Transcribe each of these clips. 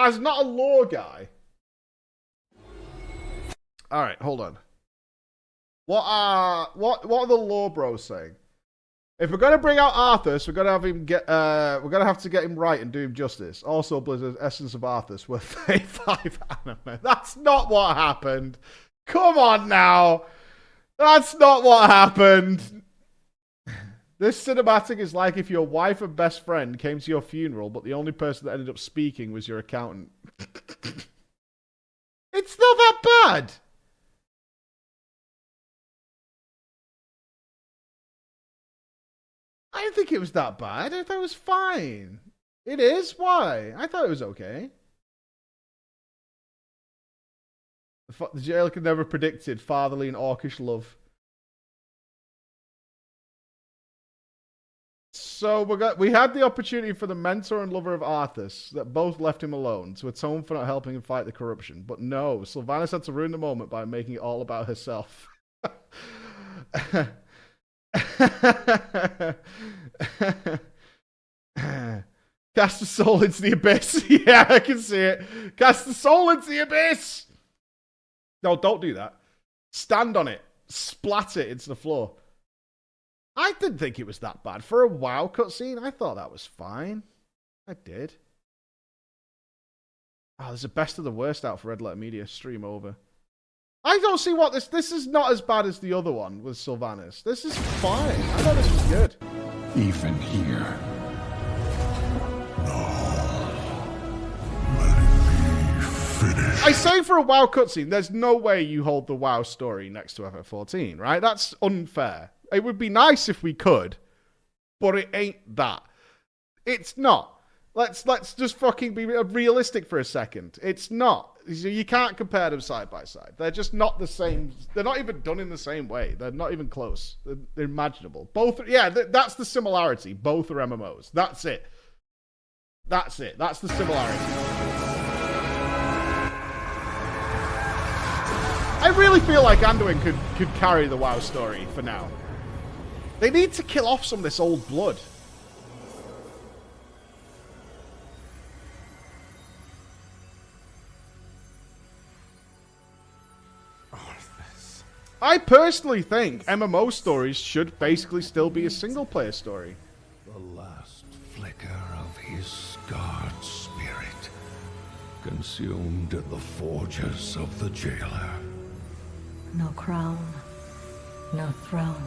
as not a lore guy. All right, hold on. What are the lore bros saying? If we're gonna bring out Arthas, we're gonna have him get. We're gonna have to get him right and do him justice. Also, Blizzard's Essence of Arthas were 35 anime. That's not what happened. Come on now. That's not what happened. This cinematic is like if your wife and best friend came to your funeral, but the only person that ended up speaking was your accountant. It's not that bad. I didn't think it was that bad. I thought it was fine. It is? Why? I thought it was okay. The jailer could never predicted fatherly and orcish love. So we had the opportunity for the mentor and lover of Arthas that both left him alone to atone for not helping him fight the corruption. But no, Sylvanas had to ruin the moment by making it all about herself. Cast the soul into the abyss. Yeah, I can see it. Cast the soul into the abyss. No, don't do that. Stand on it. Splat it into the floor. I didn't think it was that bad. For a WoW cutscene, I thought that was fine. I did. Oh, there's a best of the worst out for Red Letter Media. Stream over. I don't see what this is not as bad as the other one with Sylvanas. This is fine. I thought this was good. Even here. I say for a WoW cutscene, there's no way you hold the WoW story next to FF14, right? That's unfair. It would be nice if we could, but it ain't that. It's not. Let's just fucking be realistic for a second. It's not. You can't compare them side by side. They're just not the same. They're not even done in the same way. They're not even close. They're imaginable. Both, yeah, that's the similarity. Both are MMOs. That's it. That's it. That's the similarity. I really feel like Anduin could carry the WoW story for now. They need to kill off some of this old blood. Arthas. I personally think MMO stories should basically still be a single-player story. The last flicker of his scarred spirit, consumed in the forges of the jailer. No crown, no throne,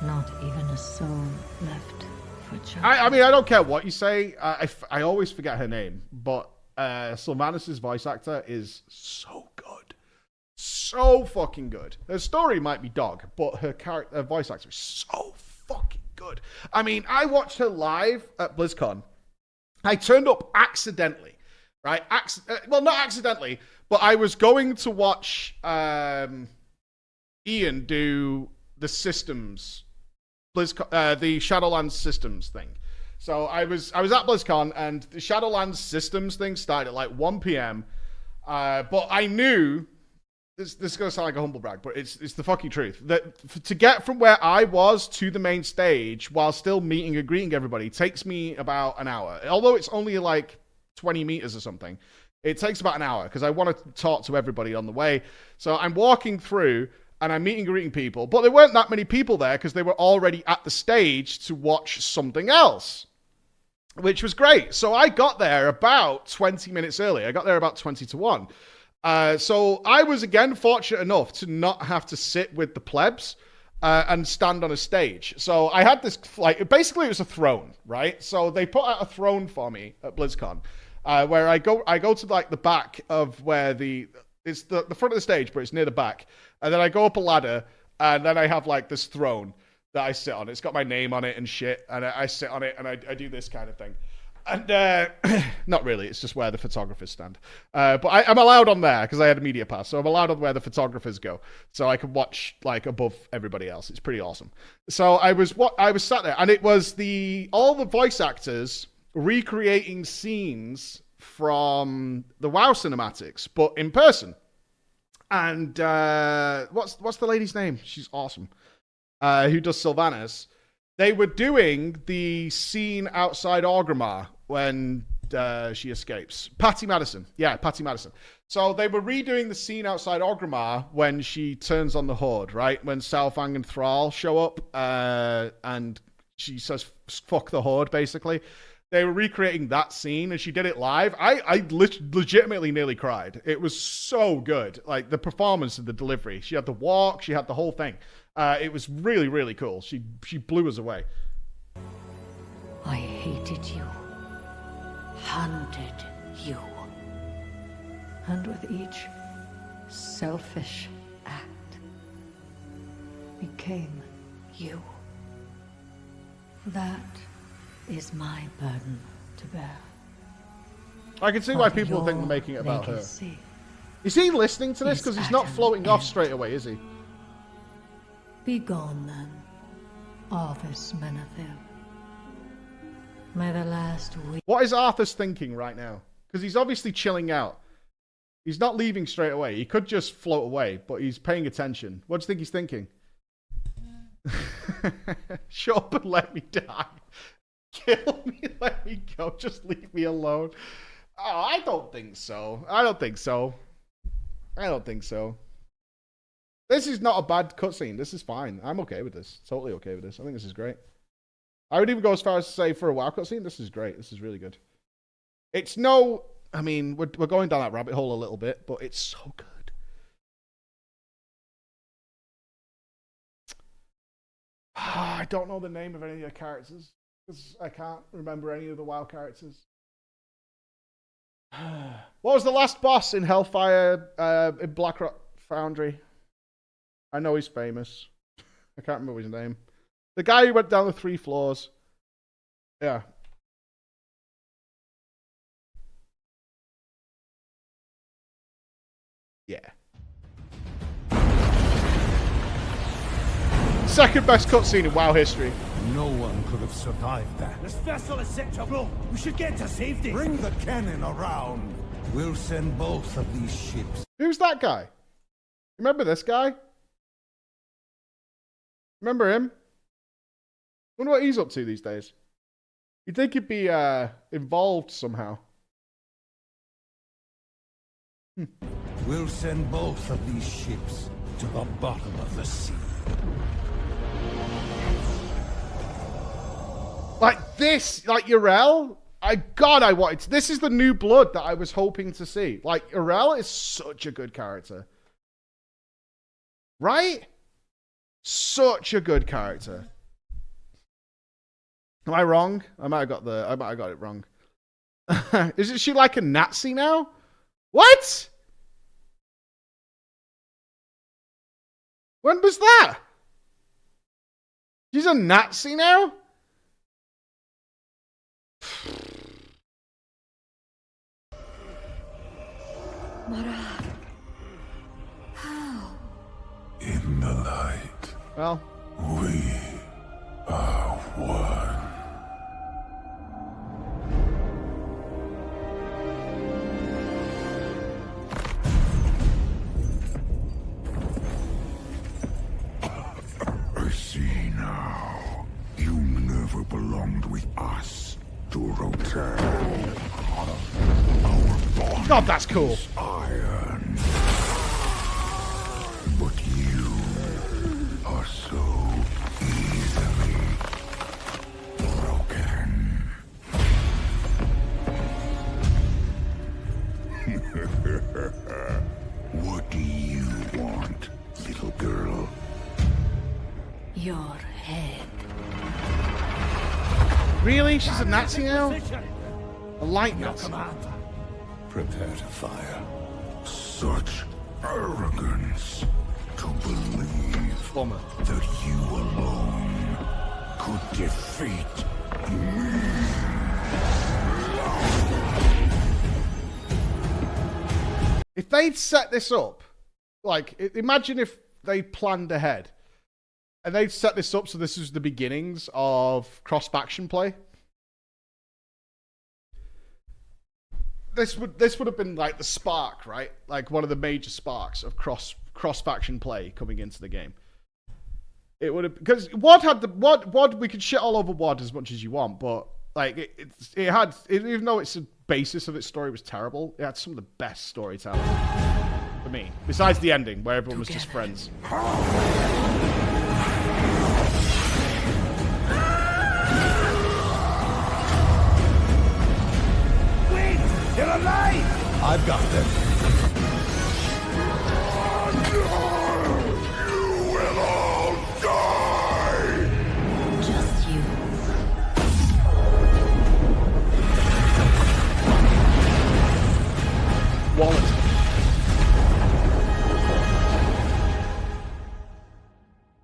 not even a soul left for judgment. I mean, I don't care what you say. I always forget her name, but Sylvanas' voice actor is so good. So fucking good. Her story might be dog, but her voice actor is so fucking good. I mean, I watched her live at BlizzCon. I turned up accidentally, right? Well, not accidentally, but I was going to watch Ian do the systems, the Shadowlands systems thing. So I was at BlizzCon, and the Shadowlands systems thing started at like 1 p.m. But I knew this is gonna sound like a humble brag, but it's the fucking truth that to get from where I was to the main stage while still meeting and greeting everybody takes me about an hour. Although it's only like 20 meters or something. It takes about an hour because I want to talk to everybody on the way. So I'm walking through and I'm meeting and greeting people, but there weren't that many people there because they were already at the stage to watch something else, which was great. So I got there about 20 minutes early. I got there about 20 to 1. So I was again fortunate enough to not have to sit with the plebs and stand on a stage. So I had this, like, basically it was a throne, right? So they put out a throne for me at BlizzCon. Where I go to like the back of where it's the front of the stage, but it's near the back. And then I go up a ladder, and then I have like this throne that I sit on. It's got my name on it and shit, and I sit on it and I do this kind of thing. And not really, it's just where the photographers stand. But I'm allowed on there because I had a media pass, so I'm allowed on where the photographers go, so I can watch like above everybody else. It's pretty awesome. So I was sat there, and it was all the voice actors recreating scenes from the WoW cinematics, but in person. And what's the lady's name? She's awesome. Who does Sylvanas? They were doing the scene outside Orgrimmar when she escapes. Patty Madison. Yeah, Patty Madison. So they were redoing the scene outside Orgrimmar when she turns on the Horde, right? When Saurfang and Thrall show up and she says, fuck the Horde, basically. They were recreating that scene, and she did it live. I legitimately nearly cried. It was so good. Like, the performance and the delivery. She had the walk. She had the whole thing. It was really, really cool. She blew us away. I hated you. Hunted you. And with each selfish act, became you. That is my burden to bear. I can see why people think they're making it about her. Is he listening to this? Because he's not floating off straight away, is he? Be gone then, Arthas Menethil. May the last week. What is Arthas thinking right now? Because he's obviously chilling out. He's not leaving straight away. He could just float away, but he's paying attention. What do you think he's thinking? Shut up and let me die. Kill me, let me go. Just leave me alone. Oh, I don't think so. I don't think so. This is not a bad cutscene. This is fine. I'm okay with this. Totally okay with this. I think this is great. I would even go as far as to say for a WoW cutscene, this is great. This is really good. It's no... I mean, we're going down that rabbit hole a little bit, but it's so good. I don't know the name of any of the characters because I can't remember any of the WoW characters. What was the last boss in Hellfire in Blackrock Foundry? I know he's famous. I can't remember his name. The guy who went down the 3 floors. Yeah. Yeah. Second best cutscene in WoW history. No one could have survived that. This vessel is set to blow. We should get to safety. Bring the cannon around. We'll send both of these ships. Who's that guy? Remember this guy? Remember him? Wonder what he's up to these days. You'd think he'd be involved somehow. We'll send both of these ships to the bottom of the sea. Like this, like Urel. I wanted to, this is the new blood that I was hoping to see. Like, Urel is such a good character. Right? Such a good character. Am I wrong? I might have got it wrong. Isn't she like a Nazi now? What? When was that? She's a Nazi now? Marad. How? In the light, Well, we are one. I see now. You never belonged with us to return. Our bond God, that's cool. is iron. But you are so easily broken. What do you want, little girl? Your head. Really? She's a Nazi now? A light Nazi. Prepare to fire. Such arrogance to believe Bummer. that you alone could defeat me. If they'd set this up, like, imagine if they planned ahead and they'd set this up so this was the beginnings of cross-faction play. This would have been like the spark, right? Like one of the major sparks of cross-faction play coming into the game. It would have, because WoD had WoD, we could shit all over WoD as much as you want, but like it had, even though it's the basis of its story was terrible, it had some of the best storytelling for me. Besides the ending, where everyone was just friends. Wait! They're alive! I've got them. You will all die! Just you. Wallet.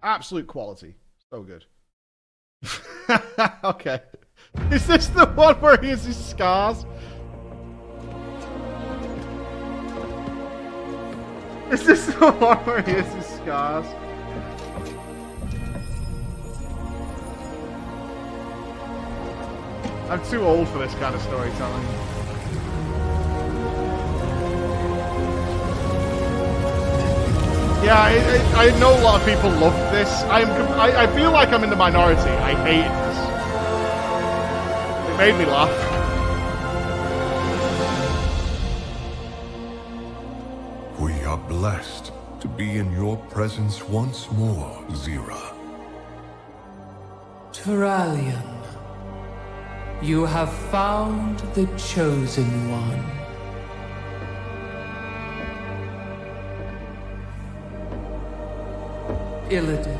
Absolute quality. So good. Okay. Is this the one where he has his scars? Is this the one where he has his scars? I'm too old for this kind of storytelling. Yeah, I know a lot of people love this. I feel like I'm in the minority. I hate this. It made me laugh. We are blessed to be in your presence once more, Zira. Turalian, you have found the chosen one. Illidan,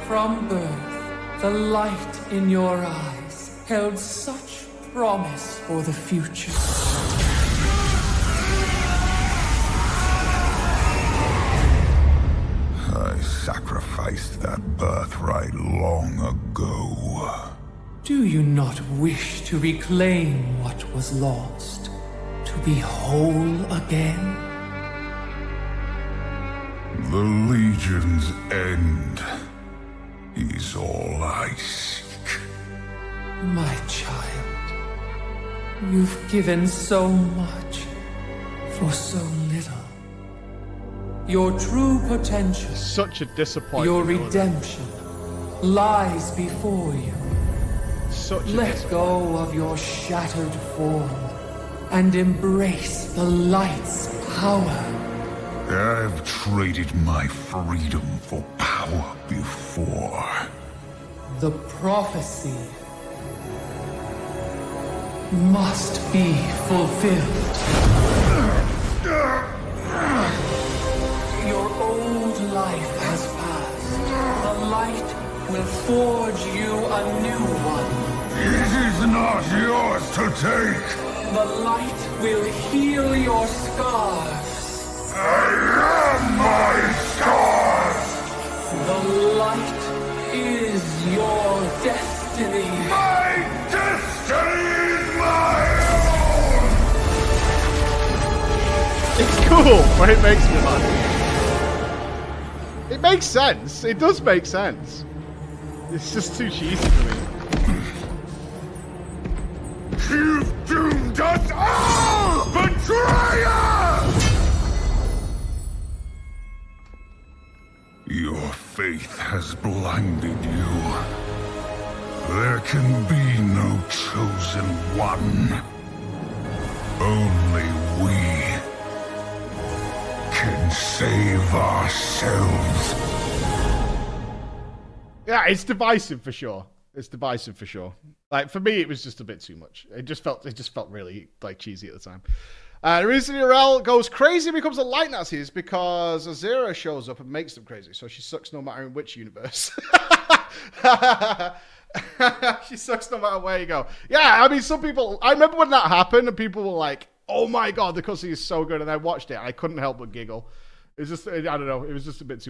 from birth, the light in your eyes held such promise for the future. I sacrificed that birthright long ago. Do you not wish to reclaim what was lost? To be whole again? The Legion's end is all I seek. My child, you've given so much for so little. Your true potential, Such a disappointment. your redemption, lies before you. Such a Let disappointment. go of your shattered form and embrace the light's power. I've traded my freedom for power before. The prophecy must be fulfilled. Your old life has passed. The light will forge you a new one. It is not yours to take. The light will heal your scars. I am my scars. The light is your destiny. My destiny is my own. It's cool, but it makes me laugh. It makes sense. It does make sense. It's just too cheesy for me. You've doomed us all, betrayer! Your faith has blinded you. There can be no chosen one. Only we can save ourselves. Yeah, it's divisive for sure. It's divisive for sure. Like for me, it was just a bit too much. It just felt really like cheesy at the time. The reason Urel goes crazy and becomes a light Nazi is because Azira shows up and makes them crazy. So she sucks no matter in which universe. She sucks no matter where you go. Yeah, I mean, some people. I remember when that happened and people were like, "Oh my god, the cutscene is so good," and I watched it and I couldn't help but giggle. It was just, I don't know, it was just a bit too.